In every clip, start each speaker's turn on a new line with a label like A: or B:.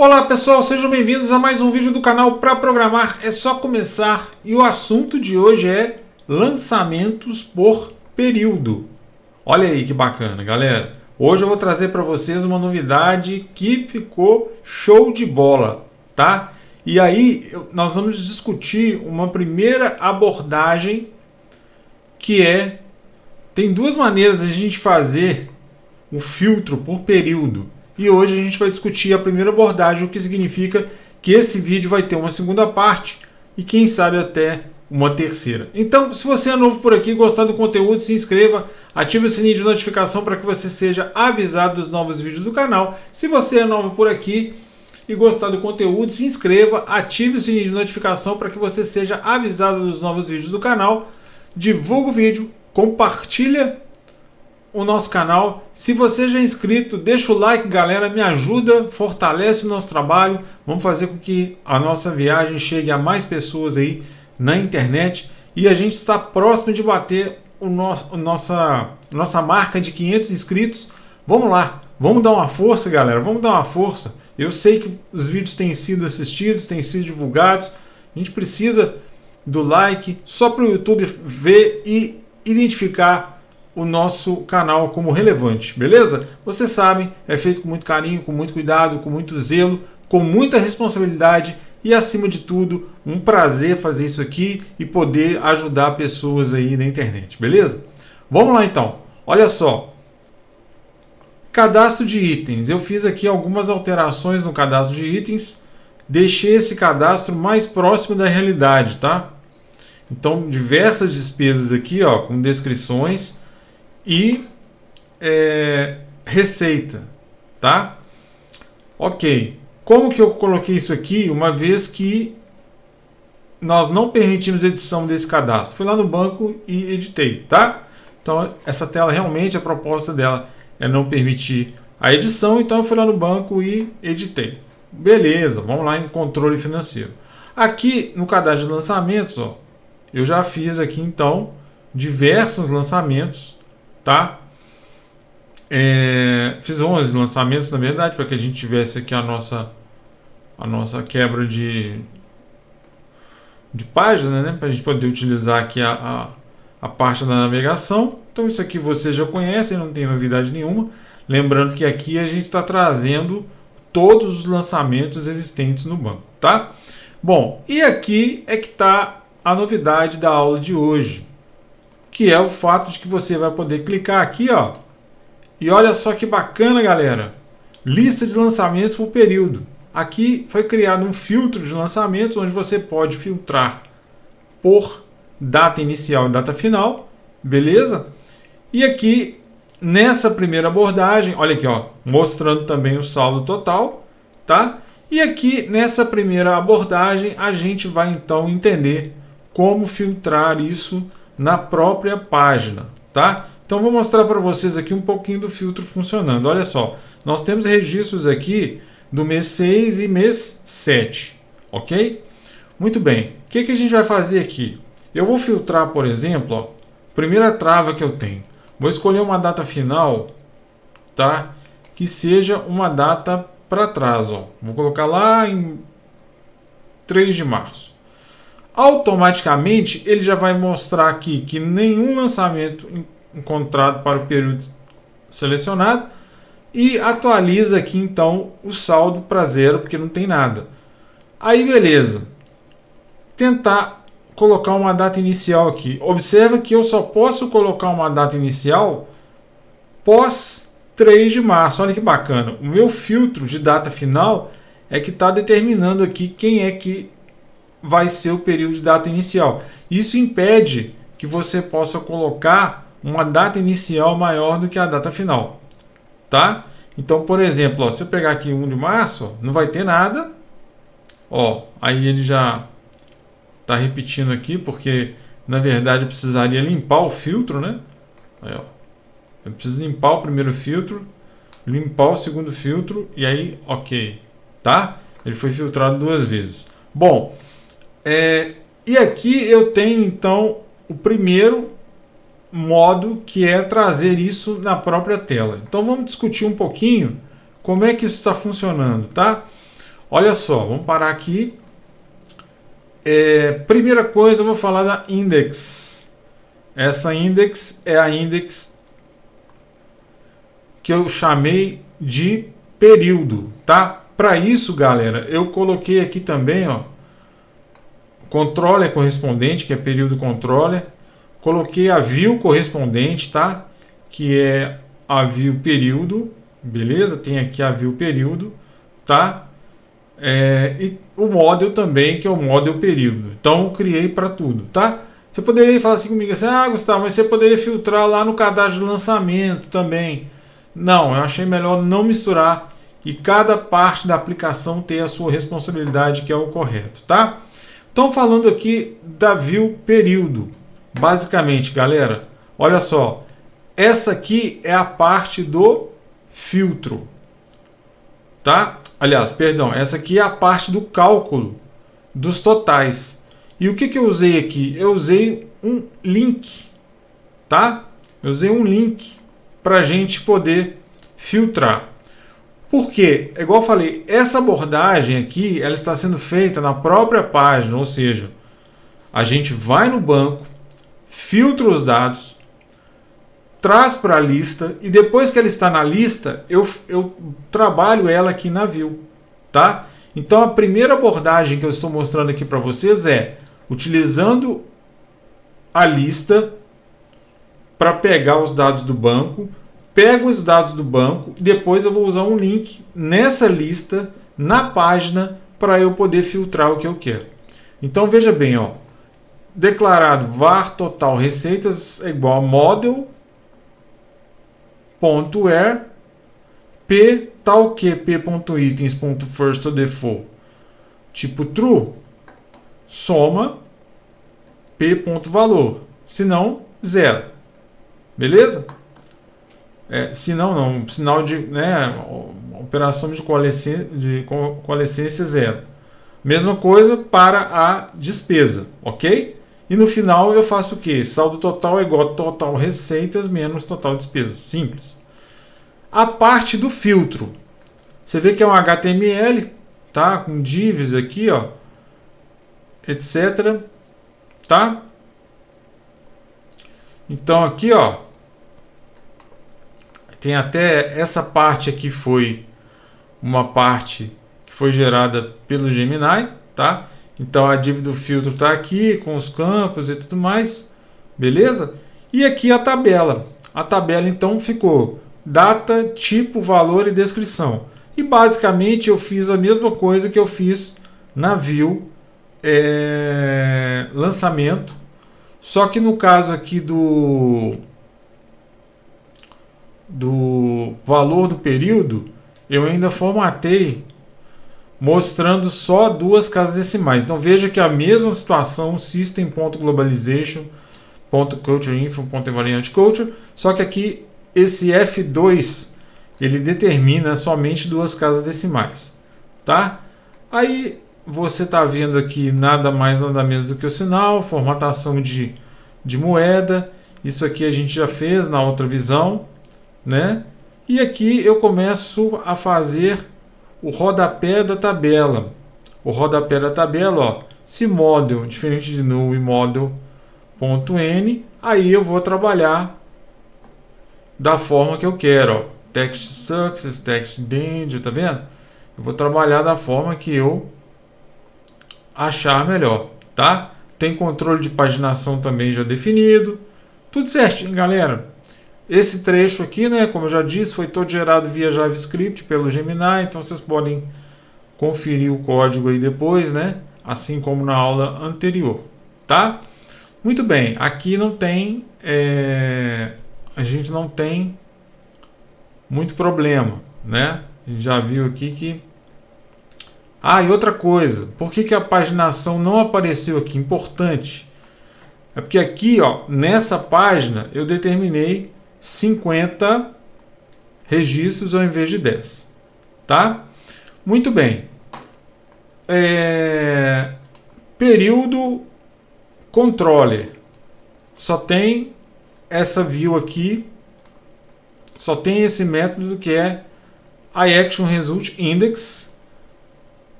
A: Olá pessoal, sejam bem-vindos a mais um vídeo do canal Para Programar é só começar, e o assunto de hoje é lançamentos por período. Olha aí que bacana, galera. Hoje eu vou trazer para vocês uma novidade que ficou show de bola, tá? E aí nós vamos discutir uma primeira abordagem que tem duas maneiras de a gente fazer o filtro por período. E hoje a gente vai discutir a primeira abordagem, o que significa que esse vídeo vai ter uma segunda parte e quem sabe até uma terceira. Então, se você é novo por aqui, gostar do conteúdo, se inscreva, ative o sininho de notificação para que você seja avisado dos novos vídeos do canal. Se você é novo por aqui e gostar do conteúdo, se inscreva, ative o sininho de notificação para que você seja avisado dos novos vídeos do canal. Divulga o vídeo, compartilha o nosso canal. Se você já é inscrito, deixa o like, galera, me ajuda, fortalece o nosso trabalho. Vamos fazer com que a nossa viagem chegue a mais pessoas aí na internet, e a gente está próximo de bater nossa marca de 500 inscritos. Vamos lá, vamos dar uma força, galera, vamos dar uma força. Eu sei que os vídeos têm sido assistidos, têm sido divulgados, a gente precisa do like só para o YouTube ver e identificar o nosso canal como relevante, beleza? Vocês sabem, é feito com muito carinho, com muito cuidado, com muito zelo, com muita responsabilidade e, acima de tudo, um prazer fazer isso aqui e poder ajudar pessoas aí na internet, beleza? Vamos lá então, olha só. Cadastro de itens. Eu fiz aqui algumas alterações no cadastro de itens, deixei esse cadastro mais próximo da realidade, tá? Então, diversas despesas aqui, ó, com descrições e receita, tá? Ok. Como que eu coloquei isso aqui, uma vez que nós não permitimos edição desse cadastro? Fui lá no banco e editei, tá? Então, essa tela realmente, a proposta dela é não permitir a edição, então eu fui lá no banco e editei. Beleza, vamos lá em controle financeiro. Aqui no cadastro de lançamentos, ó, eu já fiz aqui então diversos lançamentos, tá? Fiz 11 lançamentos, na verdade, para que a gente tivesse aqui a nossa quebra de página, né? Para a gente poder utilizar aqui a parte da navegação. Então isso aqui vocês já conhecem, não tem novidade nenhuma. Lembrando que aqui a gente está trazendo todos os lançamentos existentes no banco, tá? Bom, e aqui é que está a novidade da aula de hoje, que é o fato de que você vai poder clicar aqui, ó, e olha só que bacana, galera, lista de lançamentos por período. Aqui foi criado um filtro de lançamentos, onde você pode filtrar por data inicial e data final, beleza? E aqui, nessa primeira abordagem, olha aqui, ó, mostrando também o saldo total, tá? E aqui, nessa primeira abordagem, a gente vai então entender como filtrar isso na própria página, tá? Então vou mostrar para vocês aqui um pouquinho do filtro funcionando. Olha só, nós temos registros aqui do mês 6 e mês 7, ok? Muito bem, o que a gente vai fazer aqui? Eu vou filtrar, por exemplo, ó, primeira trava que eu tenho. Vou escolher uma data final, tá? Que seja uma data para trás, ó. Vou colocar lá em 3 de março. Automaticamente ele já vai mostrar aqui que nenhum lançamento encontrado para o período selecionado, e atualiza aqui então o saldo para zero, porque não tem nada. Aí beleza, tentar colocar uma data inicial aqui. Observa que eu só posso colocar uma data inicial pós 3 de março. Olha que bacana, o meu filtro de data final é que está determinando aqui quem é que vai ser o período de data inicial. Isso impede que você possa colocar uma data inicial maior do que a data final, tá? Então, por exemplo, ó, se eu pegar aqui 1 de março, ó, não vai ter nada, ó, aí ele já está repetindo aqui, porque na verdade eu precisaria limpar o filtro, né? Aí, ó, eu preciso limpar o primeiro filtro, limpar o segundo filtro, e aí, ok, tá? Ele foi filtrado 2 vezes. Bom, e aqui eu tenho então o primeiro modo, que é trazer isso na própria tela. Então vamos discutir um pouquinho como é que isso está funcionando, tá? Olha só, vamos parar aqui. Primeira coisa, eu vou falar da index. Essa index é a index que eu chamei de período, tá? Para isso, galera, eu coloquei aqui também, ó, controller correspondente, que é período controller. Coloquei a view correspondente, tá? Que é a view período, beleza? Tem aqui a view período, tá? E o model também, que é o model período. Então, eu criei para tudo, tá? Você poderia falar assim comigo, assim, Gustavo, mas você poderia filtrar lá no cadastro de lançamento também. Não, eu achei melhor não misturar e cada parte da aplicação ter a sua responsabilidade, que é o correto, tá? Então, falando aqui da view período, basicamente, galera, olha só, essa aqui é a parte do filtro, tá? Aliás, perdão, essa aqui é a parte do cálculo dos totais. E o que eu usei aqui? Eu usei um link, tá? Eu usei um link para a gente poder filtrar. Por quê? É igual eu falei, essa abordagem aqui, ela está sendo feita na própria página, ou seja, a gente vai no banco, filtra os dados, traz para a lista e depois que ela está na lista, eu trabalho ela aqui na view, tá? Então a primeira abordagem que eu estou mostrando aqui para vocês é utilizando a lista para pegar os dados do banco, pego os dados do banco e depois eu vou usar um link nessa lista, na página, para eu poder filtrar o que eu quero. Então veja bem, ó, declarado var total receitas é igual a model.where p tal que p.itens.first to default tipo true soma p.valor, se não, zero. Beleza? Se não, sinal de, né, operação de coalescência zero. Mesma coisa para a despesa, ok? E no final eu faço o quê? Saldo total é igual a total receitas menos total despesas. Simples. A parte do filtro. Você vê que é um HTML, tá? Com divs aqui, ó, etc. Tá? Então aqui, ó, tem até essa parte aqui, foi uma parte que foi gerada pelo Gemini, tá? Então a div do filtro está aqui com os campos e tudo mais, beleza? E aqui a tabela. A tabela então ficou data, tipo, valor e descrição. E basicamente eu fiz a mesma coisa que eu fiz na view lançamento, só que no caso aqui do valor do período, eu ainda formatei mostrando só duas casas decimais. Então veja que a mesma situação, system.globalization.cultureinfo.invariantCulture, só que aqui esse F2 ele determina somente duas casas decimais, tá? Aí você está vendo aqui nada mais nada menos do que o sinal, formatação de moeda. Isso aqui a gente já fez na outra visão, né? E aqui eu começo a fazer o rodapé da tabela. O rodapé da tabela, ó, se model diferente de null e model.n, aí eu vou trabalhar da forma que eu quero, ó. Text success, text danger, tá vendo? Eu vou trabalhar da forma que eu achar melhor, tá? Tem controle de paginação também já definido. Tudo certinho, galera. Esse trecho aqui, né, como eu já disse, foi todo gerado via JavaScript pelo Gemini, então vocês podem conferir o código aí depois, né, assim como na aula anterior, tá? Muito bem, aqui não tem, a gente não tem muito problema, né? A gente já viu aqui que... e outra coisa, por que a paginação não apareceu aqui? Importante. É porque aqui, ó, nessa página, eu determinei 50 registros ao invés de 10. Tá? Muito bem. Período controller. Só tem essa view aqui. Só tem esse método que é iActionResultIndex.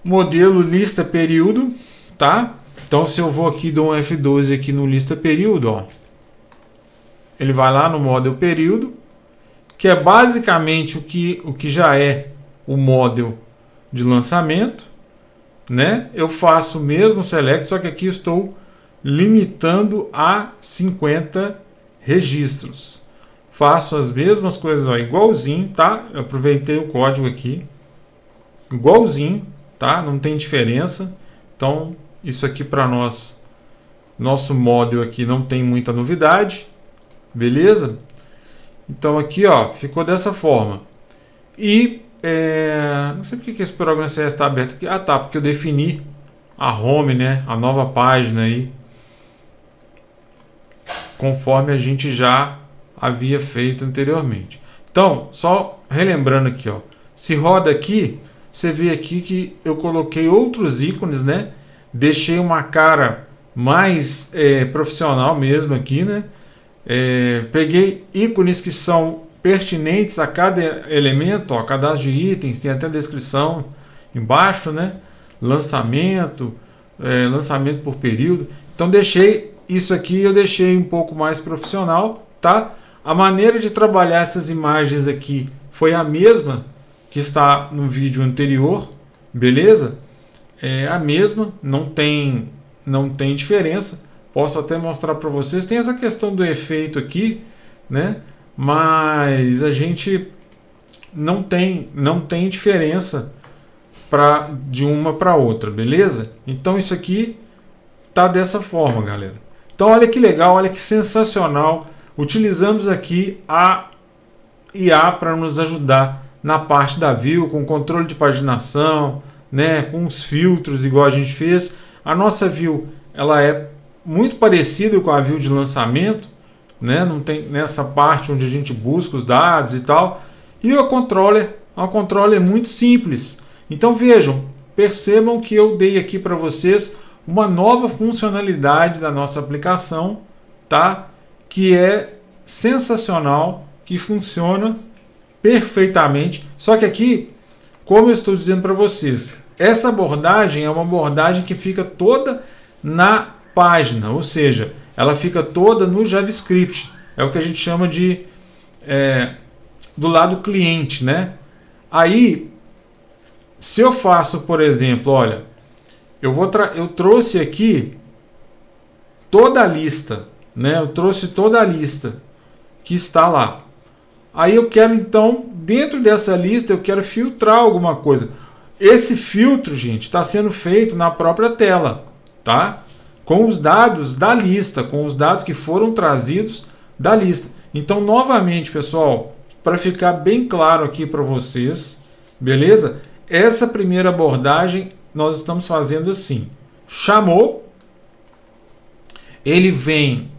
A: modelo lista período, tá? Então se eu vou aqui, dou um F12 aqui no lista período, ó, ele vai lá no model período, que é basicamente o que já é o model de lançamento, né? Eu faço o mesmo select, só que aqui estou limitando a 50 registros. Faço as mesmas coisas, ó, igualzinho, tá? Eu aproveitei o código aqui, igualzinho, tá? Não tem diferença. Então isso aqui para nós, nosso model aqui não tem muita novidade, beleza? Então aqui, ó, ficou dessa forma. E não sei porque que esse programa CS está aberto aqui. Ah, tá, porque eu defini a home, né, a nova página aí, conforme a gente já havia feito anteriormente. Então, só relembrando aqui, ó, se roda aqui, você vê aqui que eu coloquei outros ícones, né? Deixei uma cara mais profissional mesmo aqui, né? Peguei ícones que são pertinentes a cada elemento, ó, cadastro de itens, tem até descrição embaixo, né? Lançamento, lançamento por período. Então deixei isso aqui, eu deixei um pouco mais profissional, tá? A maneira de trabalhar essas imagens aqui foi a mesma que está no vídeo anterior, beleza? É a mesma, não tem diferença. Posso até mostrar para vocês. Tem essa questão do efeito aqui, né? Mas a gente não tem diferença de uma para outra, beleza? Então isso aqui tá dessa forma, galera. Então olha que legal, olha que sensacional. Utilizamos aqui a IA para nos ajudar na parte da view, com controle de paginação, né, com os filtros igual a gente fez. A nossa view, ela é muito parecida com a view de lançamento, né? Não tem nessa parte onde a gente busca os dados e tal. E o controller é muito simples. Então vejam, percebam que eu dei aqui para vocês uma nova funcionalidade da nossa aplicação, tá? Que é sensacional, que funciona perfeitamente. Só que aqui, como eu estou dizendo para vocês, essa abordagem é uma abordagem que fica toda na página, ou seja, ela fica toda no JavaScript. É o que a gente chama de do lado cliente, né? Aí, se eu faço, por exemplo, olha, eu trouxe aqui toda a lista, né? Eu trouxe toda a lista que está lá. Aí eu quero, então, dentro dessa lista, eu quero filtrar alguma coisa. Esse filtro, gente, está sendo feito na própria tela, tá? Com os dados da lista, com os dados que foram trazidos da lista. Então, novamente, pessoal, para ficar bem claro aqui para vocês, beleza? Essa primeira abordagem nós estamos fazendo assim. Chamou, ele vem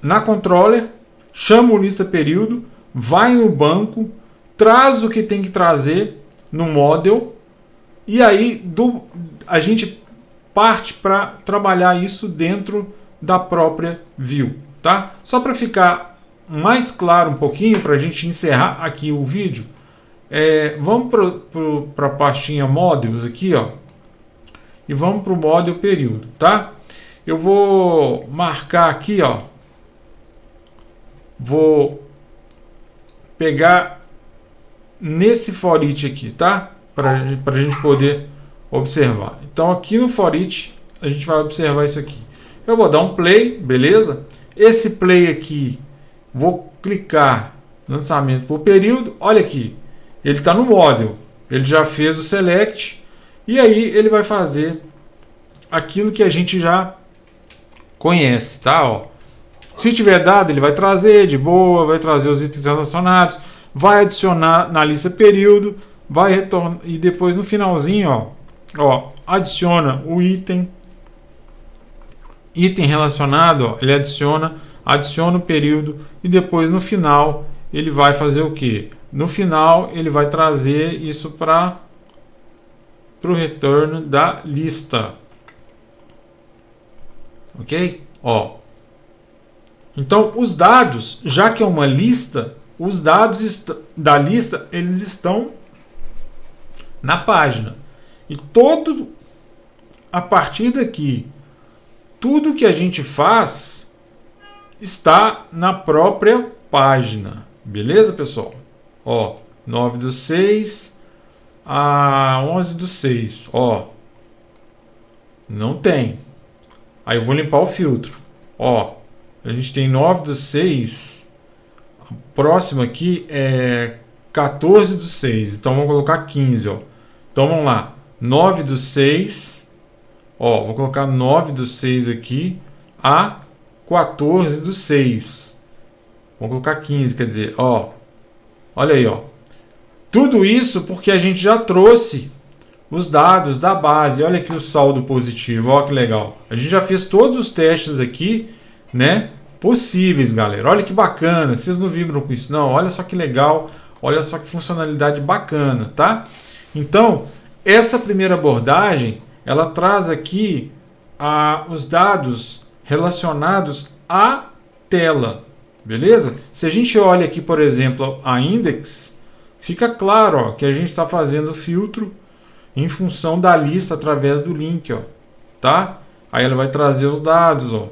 A: na controller, chama o lista período, vai no banco, traz o que tem que trazer no model, e aí a gente parte para trabalhar isso dentro da própria view, tá? Só para ficar mais claro um pouquinho, para a gente encerrar aqui o vídeo, vamos para a pastinha Models aqui, ó, e vamos para o model período, tá? Eu vou marcar aqui, ó, vou pegar nesse for each aqui, tá? Para a gente poder observar. Então aqui no for each a gente vai observar isso aqui. Eu vou dar um play, beleza? Esse play aqui, vou clicar lançamento por período. Olha aqui, ele está no model, ele já fez o select e aí ele vai fazer aquilo que a gente já conhece, tá? Ó, se tiver dado, ele vai trazer de boa, vai trazer os itens relacionados, vai adicionar na lista período, vai retornar e depois no finalzinho, ó, adiciona o item relacionado, ó, ele adiciona o período e depois no final ele vai fazer o que? No final ele vai trazer isso para o retorno da lista, ok? Ó, então os dados, já que é uma lista, os dados da lista eles estão na página. E a partir daqui, tudo que a gente faz está na própria página. Beleza, pessoal? Ó, 9/6 a 11/6. Ó, não tem. Aí eu vou limpar o filtro. Ó, a gente tem 9/6. A próxima aqui é 14/6. Então vamos colocar 15, ó. Então vamos lá. 9/6. Ó, vou colocar 9/6 aqui a 14/6. Vamos colocar 15, quer dizer, ó. Olha aí, ó. Tudo isso porque a gente já trouxe os dados da base. Olha aqui o saldo positivo, ó que legal. A gente já fez todos os testes aqui, né, possíveis, galera. Olha que bacana. Vocês não vibram com isso, não? Olha só que legal. Olha só que funcionalidade bacana, tá? Então, essa primeira abordagem, ela traz aqui os dados relacionados à tela, beleza? Se a gente olha aqui, por exemplo, a index, fica claro, ó, que a gente está fazendo filtro em função da lista através do link, ó, tá? Aí ela vai trazer os dados, ó,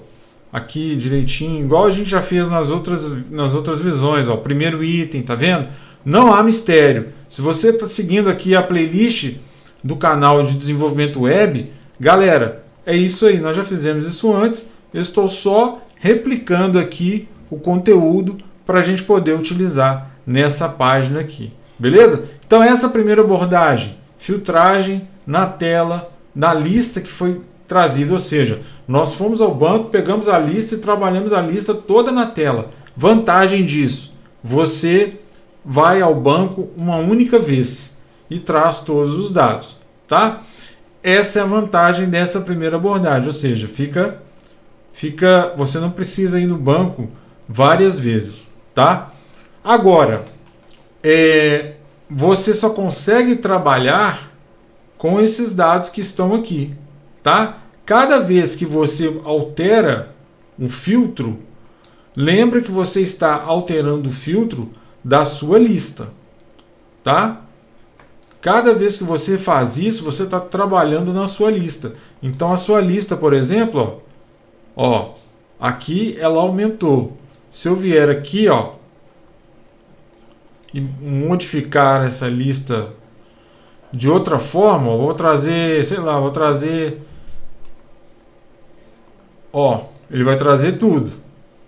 A: aqui direitinho, igual a gente já fez nas outras visões, ó, primeiro item, tá vendo? Não há mistério. Se você está seguindo aqui a playlist do canal de desenvolvimento web, galera, é isso aí, nós já fizemos isso antes, eu estou só replicando aqui o conteúdo para a gente poder utilizar nessa página aqui, beleza? Então essa primeira abordagem, filtragem na tela, na lista que foi trazida, ou seja, nós fomos ao banco, pegamos a lista e trabalhamos a lista toda na tela. Vantagem disso, você vai ao banco uma única vez e traz todos os dados, tá? Essa é a vantagem dessa primeira abordagem, ou seja, você não precisa ir no banco várias vezes, tá? Agora, você só consegue trabalhar com esses dados que estão aqui, tá? Cada vez que você altera um filtro, lembra que você está alterando o filtro da sua lista, tá? Cada vez que você faz isso, você está trabalhando na sua lista. Então a sua lista, por exemplo, ó, aqui ela aumentou. Se eu vier aqui, ó, e modificar essa lista de outra forma, vou trazer, sei lá, ó, ele vai trazer tudo,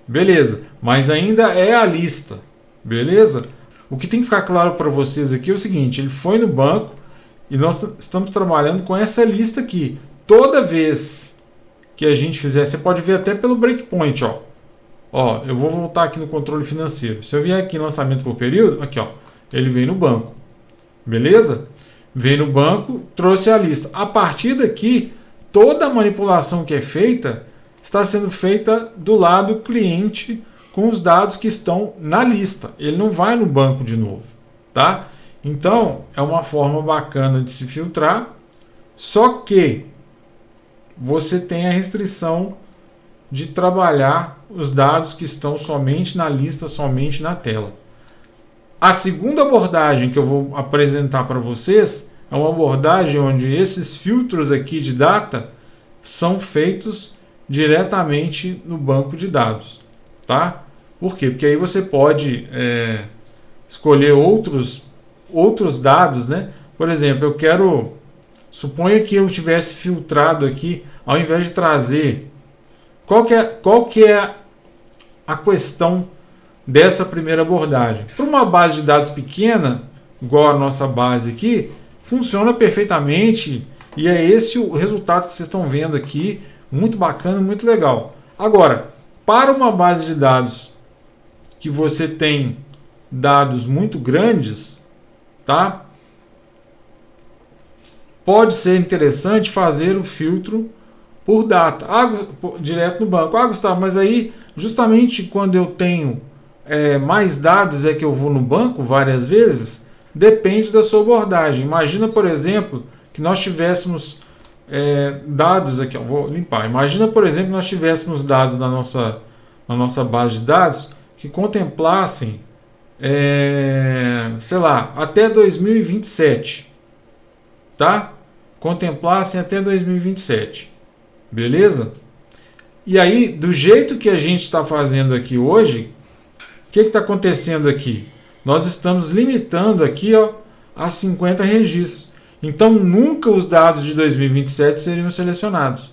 A: beleza? Mas ainda é a lista. Beleza? O que tem que ficar claro para vocês aqui é o seguinte, ele foi no banco e nós estamos trabalhando com essa lista aqui. Toda vez que a gente fizer, você pode ver até pelo breakpoint, ó. Ó, eu vou voltar aqui no controle financeiro. Se eu vier aqui em lançamento por período, aqui ó, ele vem no banco. Beleza? Vem no banco, trouxe a lista. A partir daqui, toda a manipulação que é feita está sendo feita do lado cliente com os dados que estão na lista. Ele não vai no banco de novo, tá? Então, é uma forma bacana de se filtrar, só que você tem a restrição de trabalhar os dados que estão somente na lista, somente na tela. A segunda abordagem que eu vou apresentar para vocês é uma abordagem onde esses filtros aqui de data são feitos diretamente no banco de dados. Tá? Por quê? Porque aí você pode escolher outros dados, né? Por exemplo, suponha que eu tivesse filtrado aqui, ao invés de trazer, qual que é a questão dessa primeira abordagem? Para uma base de dados pequena, igual a nossa base aqui, funciona perfeitamente e é esse o resultado que vocês estão vendo aqui, muito bacana, muito legal. Agora, para uma base de dados que você tem dados muito grandes, tá? Pode ser interessante fazer o filtro por data, direto no banco. Gustavo, mas aí justamente quando eu tenho mais dados é que eu vou no banco várias vezes? Depende da sua abordagem. Imagina, por exemplo, que nós tivéssemos dados aqui, ó, vou limpar. Imagina, por exemplo, que nós tivéssemos dados na nossa base de dados que contemplassem, sei lá, até 2027, tá? contemplassem até 2027. Beleza? E aí, do jeito que a gente está fazendo aqui hoje, o que está acontecendo aqui? Nós estamos limitando aqui, ó, a 50 registros. Então, nunca os dados de 2027 seriam selecionados.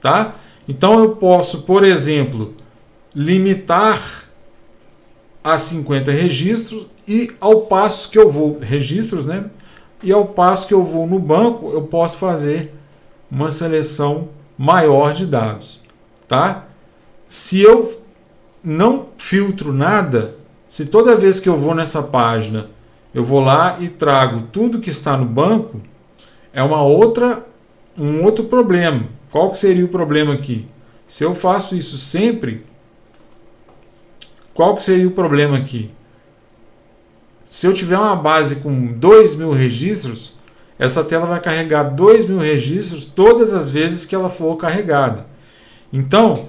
A: Tá? Então, eu posso, por exemplo, limitar a 50 registros e ao passo que eu vou... Registros, né? E ao passo que eu vou no banco, eu posso fazer uma seleção maior de dados. Tá? Se eu não filtro nada, se toda vez que eu vou nessa página, eu vou lá e trago tudo que está no banco, é um outro problema. Qual que seria o problema aqui? Se eu faço isso sempre, qual que seria o problema aqui? Se eu tiver uma base com 2.000 registros, essa tela vai carregar 2.000 registros todas as vezes que ela for carregada. Então,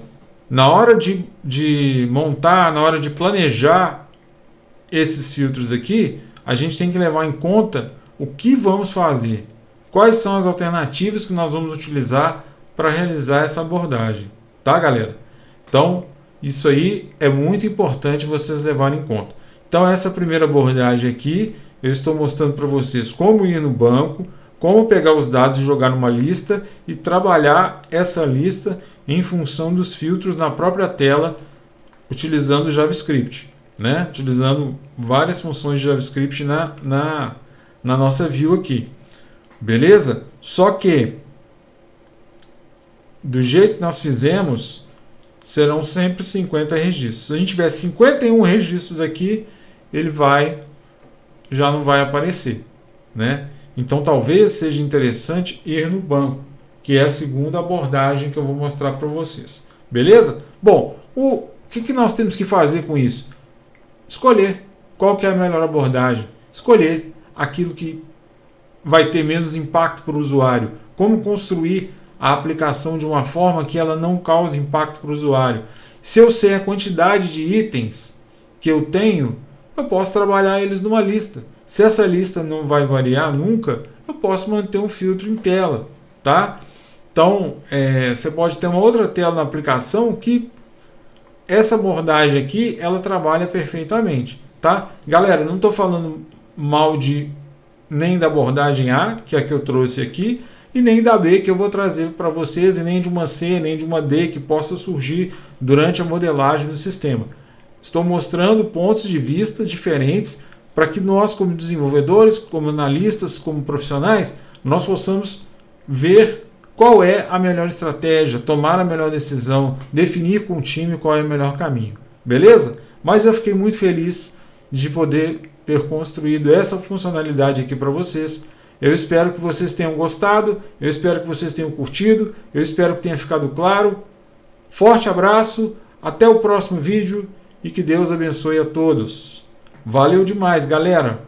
A: na hora de montar, na hora de planejar esses filtros aqui, a gente tem que levar em conta o que vamos fazer. Quais são as alternativas que nós vamos utilizar para realizar essa abordagem. Tá, galera? Então, isso aí é muito importante vocês levarem em conta. Então, essa primeira abordagem aqui, eu estou mostrando para vocês como ir no banco, como pegar os dados e jogar numa lista e trabalhar essa lista em função dos filtros na própria tela, utilizando o JavaScript, né? Utilizando várias funções de JavaScript na nossa view aqui. Beleza? Só que, do jeito que nós fizemos, serão sempre 50 registros. Se a gente tiver 51 registros aqui, ele já não vai aparecer, né? Então talvez seja interessante ir no banco, que é a segunda abordagem que eu vou mostrar para vocês. Beleza? Bom, o que nós temos que fazer com isso? Escolher qual que é a melhor abordagem. Escolher aquilo que vai ter menos impacto para o usuário. Como construir a aplicação de uma forma que ela não cause impacto para o usuário. Se eu sei a quantidade de itens que eu tenho, eu posso trabalhar eles numa lista. Se essa lista não vai variar nunca, eu posso manter um filtro em tela. Tá? Então, você pode ter uma outra tela na aplicação que essa abordagem aqui, ela trabalha perfeitamente. Tá? Galera, não estou falando mal nem da abordagem A, que é a que eu trouxe aqui, e nem da B, que eu vou trazer para vocês, e nem de uma C, nem de uma D, que possa surgir durante a modelagem do sistema. Estou mostrando pontos de vista diferentes para que nós, como desenvolvedores, como analistas, como profissionais, nós possamos ver qual é a melhor estratégia, tomar a melhor decisão, definir com o time qual é o melhor caminho. Beleza? Mas eu fiquei muito feliz de poder ter construído essa funcionalidade aqui para vocês. Eu espero que vocês tenham gostado, eu espero que vocês tenham curtido, eu espero que tenha ficado claro. Forte abraço, até o próximo vídeo e que Deus abençoe a todos. Valeu demais, galera!